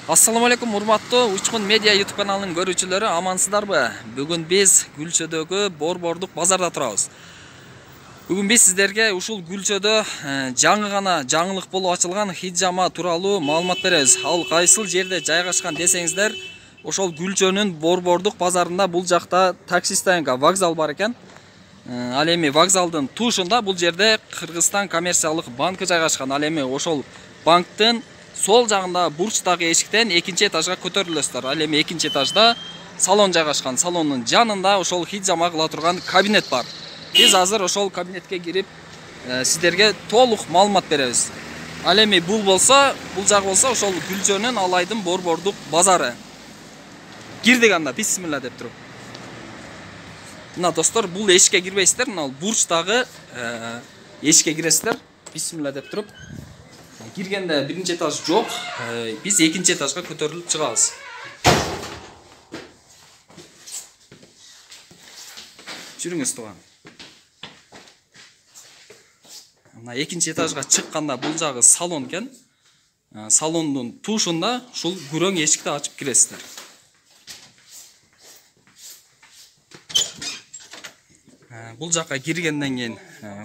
Assalamu alaikum урматтуу Учкун медиа YouTube каналынын көрүүчүлөрү, амансыздарбы? Бүгүн биз Гүлчөдөгү Борбордук базарда турабыз. Бүгүн биз сиздерге ушул Гүлчөдө жаңы гана жаңылык болуп ачылган Хиджама тууралуу маалымат беребиз. Ал кайсыл жерде жайгашкан десеңиздер, ошол Гүлчөнүн Борбордук базарында бул жакта такси стоянка, вокзал бар экен. Ал эми вокзалдын тушунда бул жерде Кыргызстан коммерциялык банкы жайгашкан. Ал эми ошол банктын сол жагында бурчтагы эшиктен экинчи этажга көтөрүлөсүздөр. Ал эми экинчи этажда салон жайгашкан. Салондун жанында ошол Хиджама кыла турган кабинет бар. Биз азыр ошол кабинетке кирип сиздерге толук маалымат беребиз. Ал эми бул жак болсо ошол Гүлчөнүн Алайдын Борбордук базары. Кирдик анда, бисмилла деп туруп. Мына достор, бул эшикке кирбейсиздер, мына бурчтагы эшикке киресиздер. Бисмилла деп туруп. Киргенде биринчи этаж жок, биз экинчи этажга көтөрүлүп чыгабыз. Жүрүңүз туган. Мына экинчи этажга чыкканда бул жагы салон экен. Салондун тушунда ушул күрөң эшикти ачып киресиздер. Бул жакка киргенден кийин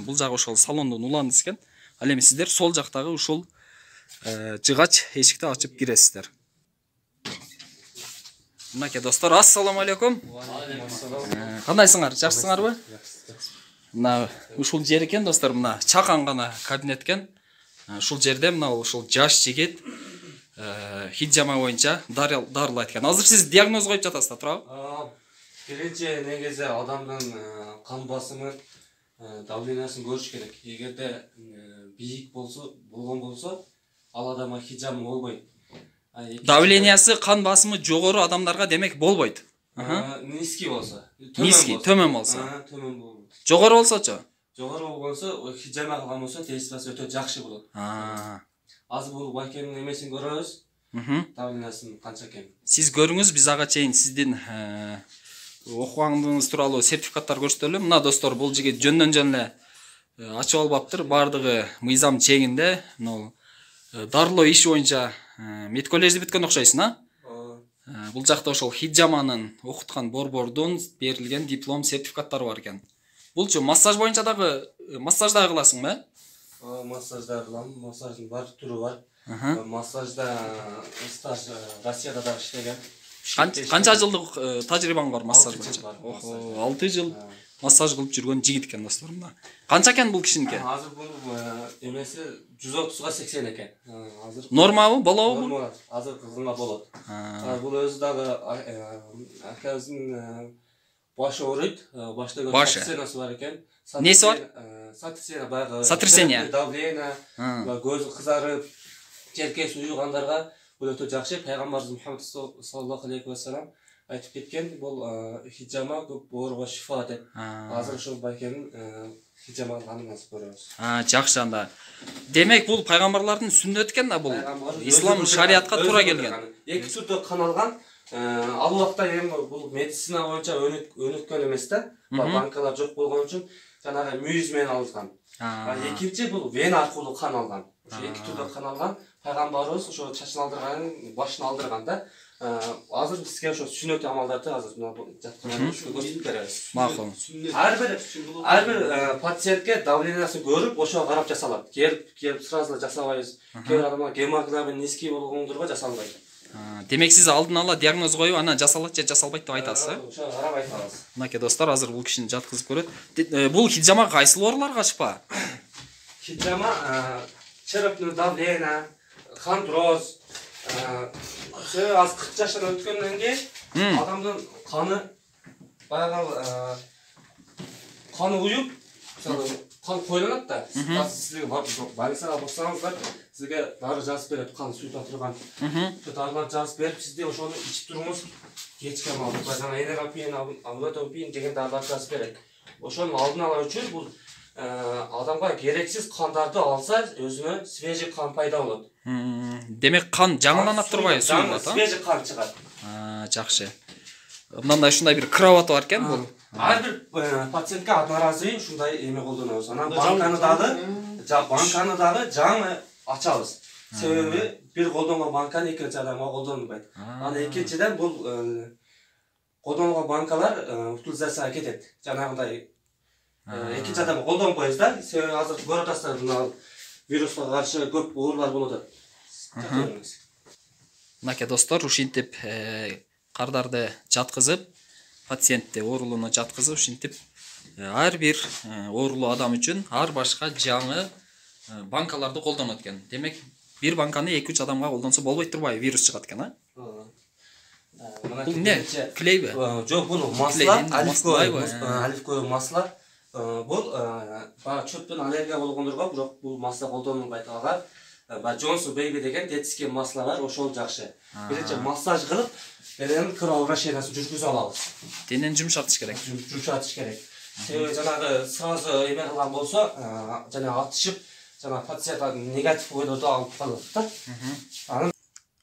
бул жагы ошол салондун уландысы экен. Ал эми сиздер сол жактагы ушул жыгач эшикти ачып киресиздер. Мынакей достор, ассаламу алейкум. Кандайсыңар? Жакшысыңарбы? Мына ушул жер экен достор, мына чакан гана кабинет экен. Ушул жерде мына ушул жаш жигит Хиджама боюнча дарылайт экен. Азыр сиз диагноз коюп жатасыздар, туурабы? Биринчи негизи адамдын кан басымын, давлениясын көрүш керек. Эгерде бийик болгон болсо, ал адамга хиджама болбойт. Давлениясы, кан басымы жогору адамдарга демек болбойт. Низкий болсо, төмөн болсо. Төмөн болбойт. Жогору болсочу? Жогору болсо, хиджама кылган болсо, тестирасы өтө жакшы болот. Азыр бул байкенин эмесин көрөбүз. Давлениясын канча экен. Сиз көрүңүз, биз ага чейин сиздин окугандыгыңыз тууралуу сертификаттар көрсөтөлү. Мына достор, бул жигит жөндөн жөн эле ачып албаптыр, бардыгы мыйзам чегинде. Дарылоо иши боюнча медколлежди бүткөн окшойсуң, а? Бул жакта ошол Хиджаманын окуткан борбордун берилген диплом сертификаттары бар экен. Булчу массаж боюнча дагы массажда кыласыңбы? Массажда кылам, массаждын бар түрү бар. Массажда стаж Россияда да иштеген. Канча жылдык тажрыйбаң бар массаж боюнча? 6 жыл массаж кылып жүргөн жигит экен достор. Мына канча экен бул кишиники? Азыр бул эмеси 130га 80 экен. Азыр нормабы, болобу? Норма. Азыр кызыңа болот. Бул өзү дагы акабыздын башы ооруйт, баштагы сатирсениясы бар экен. Неси бар? Сатирсения баягы. Сатирсения. Давление, көзү кызарып, желкеси уюгандарга бул өтө жакшы. Пайгамбарыбыз Мухаммад саллаллаху алейхи ва саллям айтып кеткен, бул хиджама көп ооруга шифа деп. Азыр ошол байкенин хиджама алганын насып көрөбүз. Жакшы анда. Демек бул пайгамбарлардын сүннөтү экен да, бул ислам шариатка туура келген. Эки түрдө кан алган. Ал убакта эми бул медицина боюнча өнүккөн эмес да. Банкалар жок болгон үчүн жанагы мүйүз менен алган. Экинчи бул вена аркылуу кан алган. Ошо эки түрдө кан алган. Пайгамбарыбыз ошо чачын алдырганын, башын алдырган да. Азыр бизге ошо сүннөт амалдарды азыр мына жаткан көрсөтүп беребиз. Макул. Ар бир пациентке давлениясын көрүп, ошого карап жасалат. Келип сразу жасабайбыз. Кээ бир адамдар гемоглобин низкий болгондорго жасалбайт. Демек сиз алдын ала диагноз коюп, анан жасалат же жасалбайт деп айтасыз, э? Ошо карап айтабыз. Мынакей достор, азыр бул кишини жаткызып көрөт. Бул хиджама кайсыл ооруларга шифа? Хиджама черепное давление, хондроз, аз 40 жаштан өткөндөн кийин адамдын каны баягы каны уюп, мисалы кан коюлат да. Сизге больницага барсаңыздар, сизге дары жазып берет, кан суюта турган. Ошо дарыларды жазып берип, сизде ошону ичип туруңуз. Кечке маалда жана энергопин, амлотопин деген дарыларды жазып берет. Ошонун алдын ала үчүн бул адамга керексиз кандарды алса, өзүнө свежий кан пайда болот. Демек кан жаңыланып турбайбы, суюлат, а? Свежий кан чыгат. Жакшы. Мындай ушундай бир кроваты бар экен бул. Ар бир пациентке одноразовый ушундай эме колдонобуз. Анан банканы дагы жаңы ачабыз. Себеби бир колдонгон банканы экинчи адамга колдонбойт. Аны экинчиден бул колдонгон банкалар утилизацияга кетет. Жанагындай экинчи адамга колдонбойбуз да. Себеби азыр көрүп атасыздар мына вируска каршы көп оорулар болуп атат. Мынакей достор, ушинтип кардарды жаткызып, пациентти оорулууна жаткызып, ушинтип ар бир оорулуу адам үчүн ар башка жаңы банкаларды колдонот экен. Демек, бир банканы 2-3 адамга колдонсо болбойт турбайбы, вирус чыгат экен, а? Бул не? Клейби? Жок, бул масла, оливковый масла. Бул баа чөптөн аллергия болгондорго бирок бул масла колдонулбайт. Ага Johnson Baby деген детский масла бар, ошол жакшы. Биринчи массаж кылып, дененин кровообращениясын жүргүзүп алабыз. Денени жумшатыш керек. Жумшатыш керек. Себеби жанагы сразу эме кылган болсо, жана атышып, жана пациент негатив ойлорду алып калат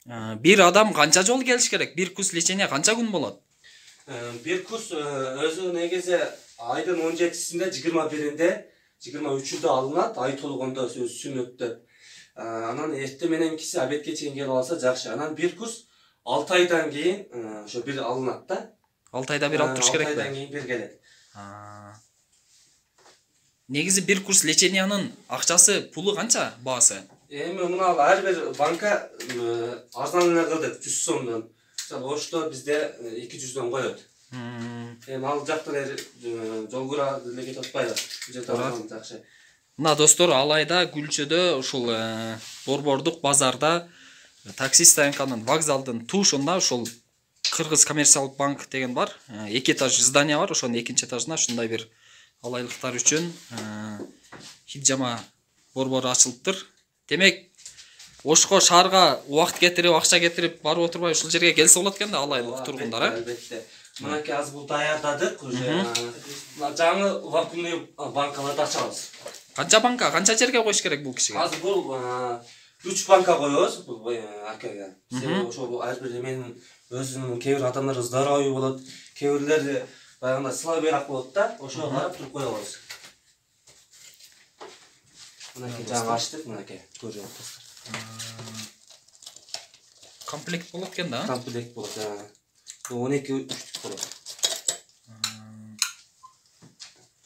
да. Бир адам канча жолу келиш керек? Бир курс лечение канча күн болот? Бир курс өзү негизи айдын 17-синде, 21-inde, 23-ндө алынат, ай толгондо сөз сүнөттө. Анан эртең мененкиси обедке чейин келип алса жакшы. Анан бир курс 6 айдан кийин ошо бир алынат да. 6 айда бир алып туруш керекпи? 6 айдан кийин бир келет. Негизи бир курс лечениянын акчасы, пулу канча, баасы? Эми мына ар бир банка арзан эле кылдык 100 сомдон. Мисалы Ошто бизде 200дөн коет. Эми ал жакта жолгура деле кетип атпайбы? Жакта жакшы. Мына достор, Алайда Күлчөдө ушул Борбордук базарда такси стоянканын вокзалдын тушунда ушул Кыргыз коммерциялык банк деген бар. 2 этаж здание бар, ошонун 2-нчи этажында ушундай бир алайлыктар үчүн хиджама борбору ачылыптыр. Демек, Ошко шаарга убакыт кетирип, акча кетирип барып отурбай ушул жерге келсе болот экен да алайлык тургундар, Албетте. Мынакей азыр бул даярдадык уже. Жаңы вакуумный банкаларды ачабыз. Канча банка, канча жерге коюш керек бул кишиге? Азыр бул 3 банка коебуз бул акага. Себеби ошол ар бир эменин өзүнүн кээ бир адамдар здоровый болот, кээ бирлери баягында слабыйраак болот да, ошого карап туруп коебуз. Мынакей жаңы ачтык, мынакей көрүп атасыздар. Комплект болот экен да? Комплект болот. 12 үчтүк болот.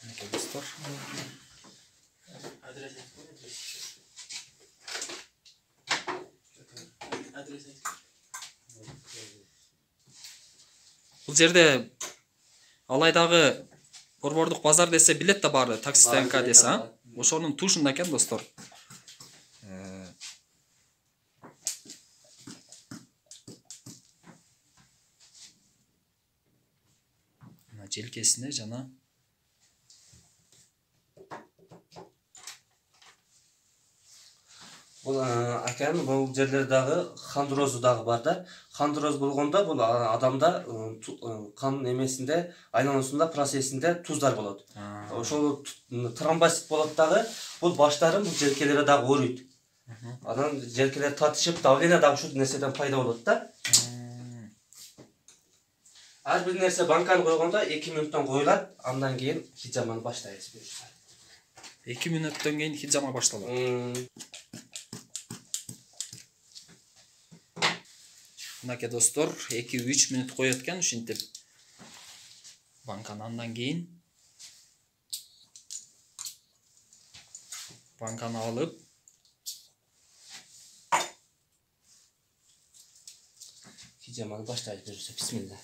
Мынакей достор. Бул жерде Алайдагы Борбордук базар десе билет да бар, такси стоянка десе, а? Ошонун тушунда экен достор. Мына желкесине жана Бул аканын бул жерлер дагы хондрозу дагы бар да. Хондроз болгондо бул адамда кан эмесинде, айлануусунда процессинде туздар болот. Ошол тромбоцит болот дагы. Бул баштарын бул желкелери дагы ооруйт. Анан желкелер татышып, давление дагы ушул нерседен пайда болот да. Ар бир нерсе банканы койгондо 2 мүнөттөн коюлат, андан кийин хиджаманы баштайбыз. 2 мүнөттөн кийин хиджама башталат. Мынакей достор, 2-3 мүнөт коет экен, ушинтип банканы андан кийин банканы алып хиджаманы баштайбыз. Бисмилла.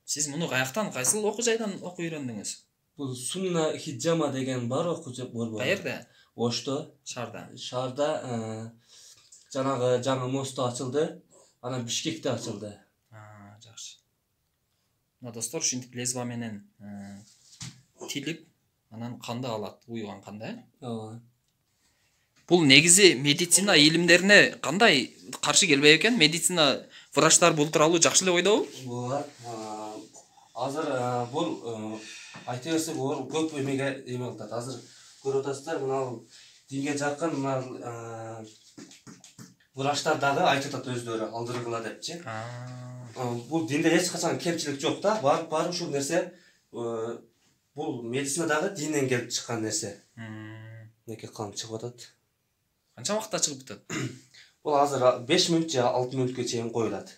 Сиз муну каяктан, кайсыл окуу жайдан окуп үйрөндүңүз? Бул Сунна хиджама деген бар окуу борбор. Каерде? Ошто, Шаарда. Шаарда жанагы жаңы мосту ачылды, анан Бишкекте ачылды. Жакшы. Мына достор, ушинтип лезба менен тилип, анан канды алат, уюган канды. Ооба. Бул негизи медицина илимдерине кандай каршы келбей экен? Медицина врачтар бул тууралуу жакшы эле ойдобу? Булар азыр бул айта берсек көп эмеге эме кылат. Азыр көрүп атасыздар, мына динге жакын мына врачтар дагы айтып атат өздөрү алдыргыла депчи. Бул динде эч качан кемчилик жок да. Бар ушул нерсе Бұл медицинадагы диннен келип чыккан нерсе. Неке кан чыгып атат. Канча убакытта чыгып бүтөт? Бұл азыр 5 минут же 6 минутка чейин коюлат.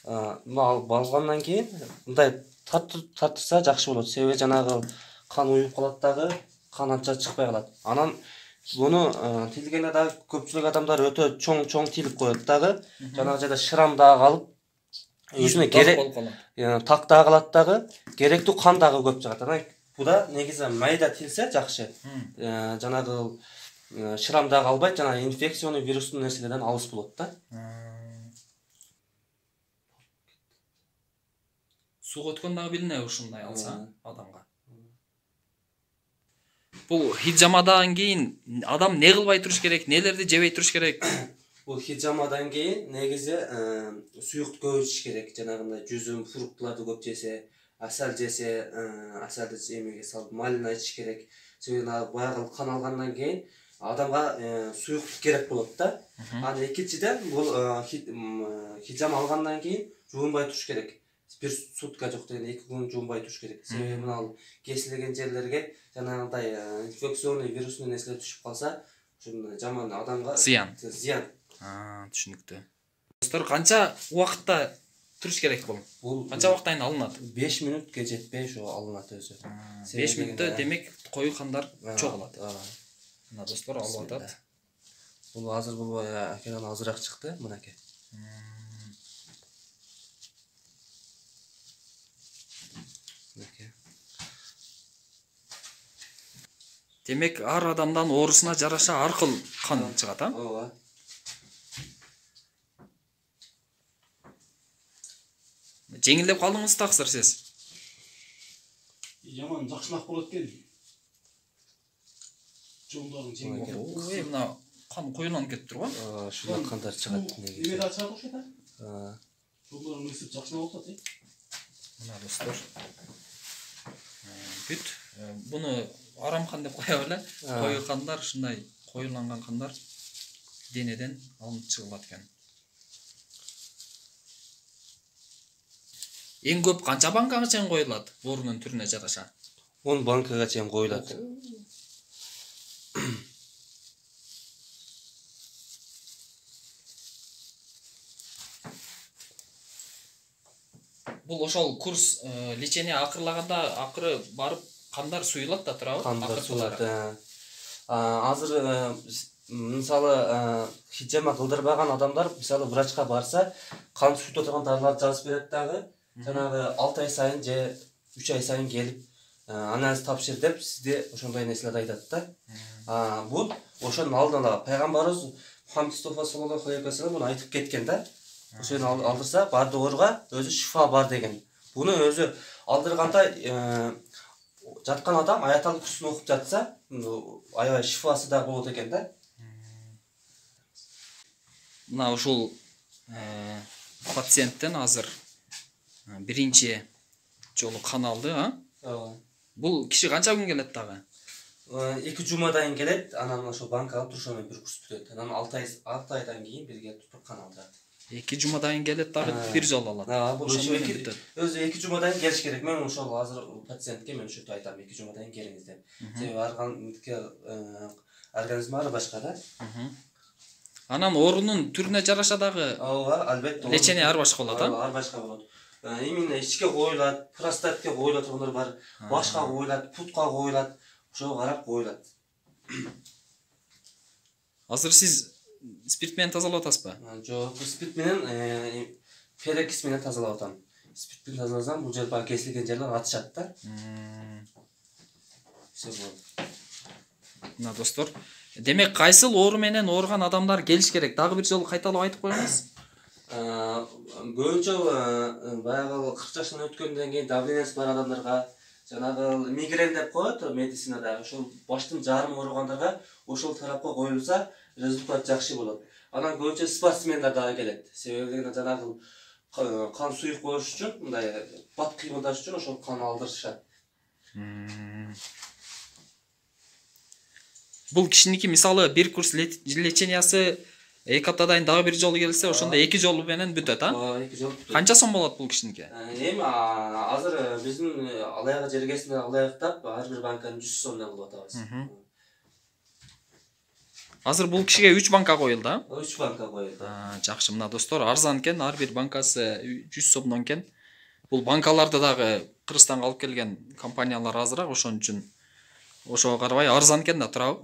Балгандан кийин мындай тартырса жакшы болот. Себеби жанагы кан уюп калат дагы, кан анча чыкпай калат. Анан буну тилгенде дагы көпчүлүк адамдар өтө чоң тилип коет дагы. Жанагы жерде шырам дагы калып, өзүнө керек так дагы калат дагы, керектүү кан дагы көп чыгат. Анан буда негизи майда тилсе жакшы. Жанагы шырам дагы калбайт, жана инфекционный вирустун нерселерден алыс болот да. Суга өткөн дагы билине ушундай алса адамга. Бул хиджамадан кийин адам не кылбай туруш керек, нелерди жебей туруш керек? Бул хиджамадан кийин негизи суюкту көп ичиш керек. Жанагындай жүзүм, фруктуларды көп жесе, асал жесе, асалды эмеге салып, малина ичиш керек. Себеби баягы кан алгандан кийин адамга суюктук керек болот да. Анан экинчиден бул хиджама алгандан кийин жуунбай туруш керек. Bir sutka жок деген 2 күн жуунбай туруш керек. Себеби мына кесилген жерлерге жанагындай инфекционный вирусный нерселер түшүп калса, ушун жаман адамга зыян. Түшүнүктүү. Достор, канча убакытта туруш керек бул? Канча убакыттан алынат? 5 минутка жетпей ошо алынат өзү. 5 минутта демек кою кандар чогулат. Мына достор алып атат. Бул азыр бул акырын азыраак чыкты, мынакей. Демек ар адамдан оорусуна жараша ар кыл кан чыгат, Ооба. Жеңилдеп калдыңыз таксыр сиз? Жаман жакшыраак болот экен. Жоңдорун жеңилдеп. Мына кан коюланып кетиптир го? Ушундай кандар чыгат негизи. Эмеде ачат ошо да. Жоңдорун өсүп жакшыраак болот, Мына достор. Бүт. Буну арамкан деп коя беле. Кою кандар, ушундай коюланган кандар денеден алынып чыгылат экен. Эң көп канча банкага чейин коюлат оорунун түрүнө жараша? 10 банкага чейин коюлат. Бул ошол курс лечение акырлаганда акыры барып кандар суюлат да турабы? Кандар суюлат. Азыр мисалы хиджама кылдырбаган адамдар мисалы врачка барса, кан суюта турган дарыларды жазып берет дагы. Жанагы 6 ай сайын же 3 ай сайын келип анализ тапшыр деп сизде ошондой нерселерди айтат да. Бул ошонун алдында пайгамбарыбыз Мухаммед Мустафа саллаллаху алейхи ва саллям муну айтып кеткен да. Ошону алдырса бардыгырга өзү шифа бар деген. Буну өзү алдырганда жаткан адам аятал курсун окуп жатса, аябай шифасы да болот экен да. Мына ушул пациенттен азыр биринчи жолу кан алды, Бул киши канча күн келет дагы? 2 жумадан келет, анан ошо банкага турушуна бир курс бүтөт. Анан 6 айдан кийин бирге туруп кан алат. 2 жумадан келет дагы бир жолу алат. Бул өзү 2 жумадан келиш керек. Мен ошол азыр пациентке мен ошентип айтам, 2 жумадан келиңиз деп. Себеби организми ар башка да. Анан оорунун түрүнө жараша дагы ооба, албетте. Лечение ар башка болот, Ар башка болот. Именно ичке коюлат, простатке коюлат, ондор бар, башка коюлат, путка коюлат, ошого карап коюлат. Азыр сиз спирт менен тазалап атасызбы? Жок, спирт менен перекис менен тазалап атам. Спирт менен тазаласам, бул жер бар кесилген жерлер атышат да. Все болот. Мына достор, демек кайсыл оору менен ооруган адамдар келиш керек? Дагы бир жолу кайталап айтып коюңуз. Көбүнчө баягы 40 жаштан өткөндөн кийин давлениеси бар адамдарга, жанагы мигрен деп коет медицинада, ошол баштын жарымы ооругандарга ошол тарапка коюлса, результат жакшы болот. Анан көбүнчө спортсмендер дагы келет. Себеби жанагы кан суюк болуш үчүн, мындай бат кыймылдаш үчүн ошол кан алдырышат. Бул кишиники мисалы бир курс лечениясы 2 аптадан дагы бир жолу келсе, ошондо 2 жолу менен бүтөт, а? 2 жол. Канча сом болот бул кишиники? Эми азыр биздин алаяк жергесинде алаяктап ар бир банканы 100 сомдон кылып атабыз. Азыр бул кишиге 3 банка коюлду, а? 3 банка коюлду. Жакшы, мына достор, арзан экен, ар бир банкасы 100 сомдон экен. Бул банкаларды дагы Кыргызстанга алып келген компаниялар азыраак, ошон үчүн ошого карабай арзан экен да, туурабы?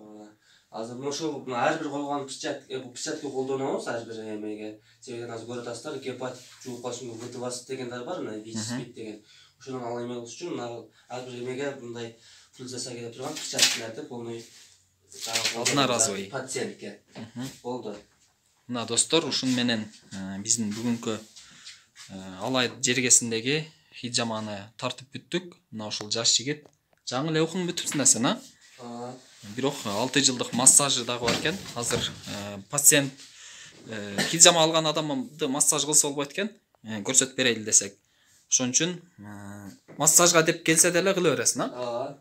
Азыр ошол ар бир койгон печатка колдонобуз ар бир эмеге. Себебен азыр көрүп атасыздар, гепатит жугуп калышын ВТ-20 дегендер бар, мына ВИЧ-спид деген. Ошондон ала эме кылыш үчүн ар бир эмеге мындай пул жасай келе турган печаткаларды полный одноразовый пациентке болду. Мына достор, ушун менен биздин бүгүнкү алай жергесиндеги хиджаманы тартып бүттүк. Мына ушул жаш жигит жаңы эле окуп бүтүпсүң да сен, а? Бирок 6 жылдык массажы дагы бар экен. Азыр пациент хиджама алган адамды массаж кылса болбойт экен. Көрсөтүп берели десек. Ошон үчүн массажга деп келсе деле кыла бересиң, а?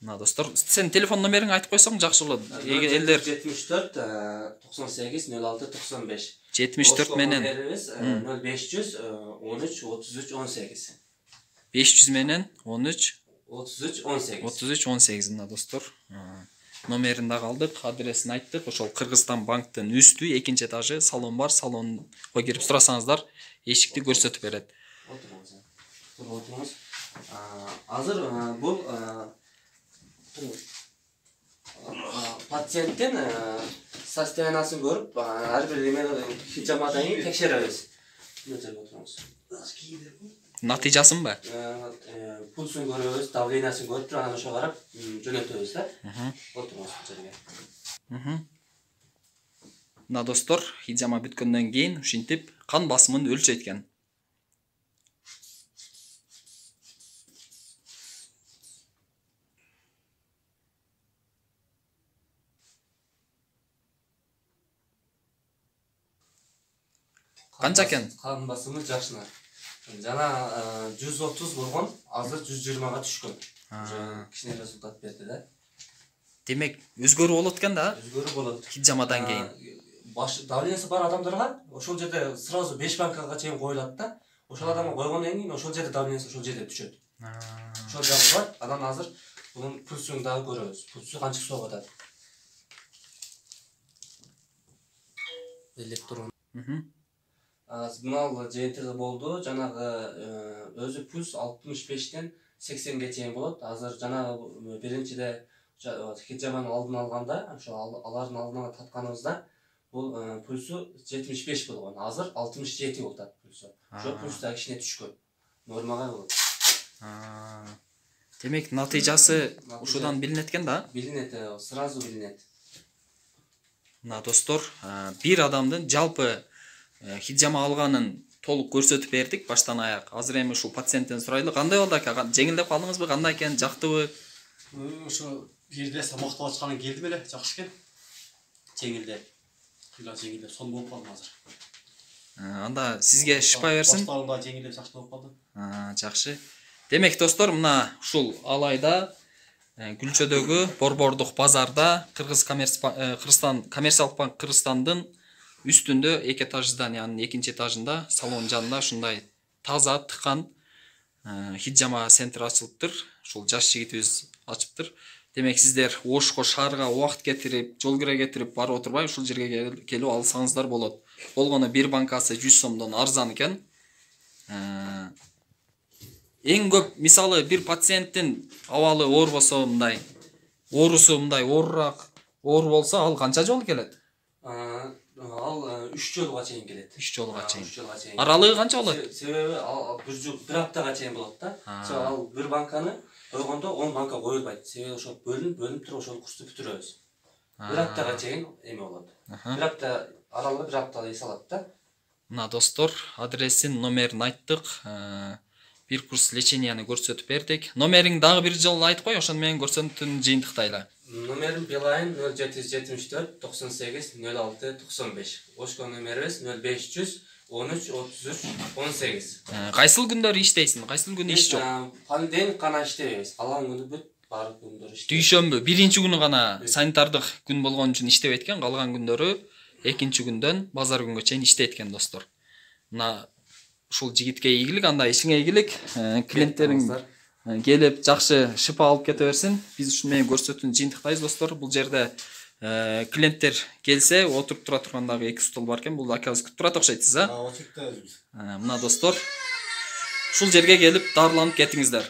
Мына достор, сен телефон номериңди айтып койсоң жакшы болот. Элдер 74 98 06 95. 74 менен 0500 13 33 18. 500 менен 13 33 18. 33 18 мына достор. Номерин дагы алдык, адресин айттык. Ошол Кыргызстан банктын үстү, 2 этажы, салон бар. Салонго кирип сурасаңыздар, эшикти көрсөтүп берет. Отурыңыз. Азыр бул пациенттин состояниясын көрүп, ар бир эме хиджамадан кийин текшеребиз. Мына жерге отурыңыз. Натыйжасын ба? Пулсун көрөбүз, давлениясын көрүп, анан ошо карап жөнөтөбүз да. Отурыңыз бул жерге. Мына достор, хиджама бүткөндөн кийин ушинтип кан басымын өлчөйткөн. Канча экен? Кан басымы жакшына. Жана 130 болгон, азыр 120га түшкөн. Кичине результат берди да. Демек, өзгөрүү болот экен да? Өзгөрүү болот. Хиджамадан кийин. Баш давлениясы бар адамдарга ошол жерде сразу 5 банкага чейин коюлат да. Ошол адамга койгондон кийин ошол жерде давлениясы ошол жерде түшөт. Ошол жагы бар. Анан азыр бунун пульсун дагы көрөбүз. Пульсу канча соғып атат. Электрон. Мына жыйынтыгы болду. Жанагы өзү пульс 65тен 80ге чейин болот. Азыр жанагы биринчиде хиджаманын алдын алганда, ошо алардын алдына татканыбызда бул пульсу 75 болгон. Азыр 67 болуп атат пульсу. Ошо пульс да кичине түшкөн. Нормага болот. Демек, натыйжасы ушудан билинет экен да? Билинет, сразу билинет. Мына достор, бир адамдын жалпы хиджама алганын толук көрсөтүп бердик баштан аяк. Азыр эми ушул пациенттен сурайлы, кандай болду ака? Жеңилдеп калдыңызбы? Кандай экен? Жактыбы? Ошо жерде мактап ачкандан келдим эле, жакшы экен. Жеңилдеп. Кыйла жеңилдеп, сон болуп калдым азыр. Анда сизге шипа берсин. Баштарында жеңилдеп жакшы болуп калды. Жакшы. Демек достор, мына ушул алайда Күлчөдөгү Борбордук базарда Кыргызстан коммерциялык банк Кыргызстандын үстүндө 2 этаждан, яны 2 этажында салон жанында ушундай таза тыкан хиджама центр ачылыптыр. Ушул жаш жигитибиз ачыптыр. Демек сиздер Ошко шаарга убакыт кетирип, жол кире кетирип барып отурбай ушул жерге келип алсаңыздар болот. Болгону бир банкасы 100 сомдон арзан экен. Эң көп мисалы бир пациенттин абалы оор болсо, мындай оорусу мындай оор болсо, ал канча жолу келет? Ал 3 жолга чейин келет. 3 жолга чейин. 3 жолга чейин. Аралыгы канча болот? Себеби ал бир аптага чейин болот да. Ал бир банканы койгондо 10 банка коюлбайт. Себеби ошол бөлүнүп туруп ошол курсту бүтүрөбүз. Бир аптага чейин эме болот. Бир апта аралыгы бир аптада эс алат да. Мына достор, адресин, номерин айттык. Бир курс леченияны көрсөтүп бердик. Номерин дагы бир жолу айтып кой, ошону менен көрсөтүн жыйынтыктайлы. Номерим Билайн 0774 98 06 95. Ошко номерибиз 0500 13 33 18. Кайсыл күндөрү иштейсиң? Кайсыл күнү иш жок? Понедельник гана иштебейбиз. Калган күнү бүт баардык күндөр иштейбиз. Дүйшөмбү биринчи күнү гана санитардык күн болгон үчүн иштебейт экен, калган күндөрү экинчи күндөн базар күнгө чейин иштейт экен достор. Мына ушул жигитке ийгилик, анда ишиңе ийгилик. Клиенттериң келип жакшы шыпа алып кете берсин. Биз ушун менен көрсөтүүнү жыйынтыктайбыз достор. Бул жерде клиенттер келсе отуруп тура тургандагы 2 стол бар экен. Бул акабыз күтүп турат окшойт сиз, Отурупта өзүбүз. Мына достор, ушул жерге келип дарыланып кетиңиздер.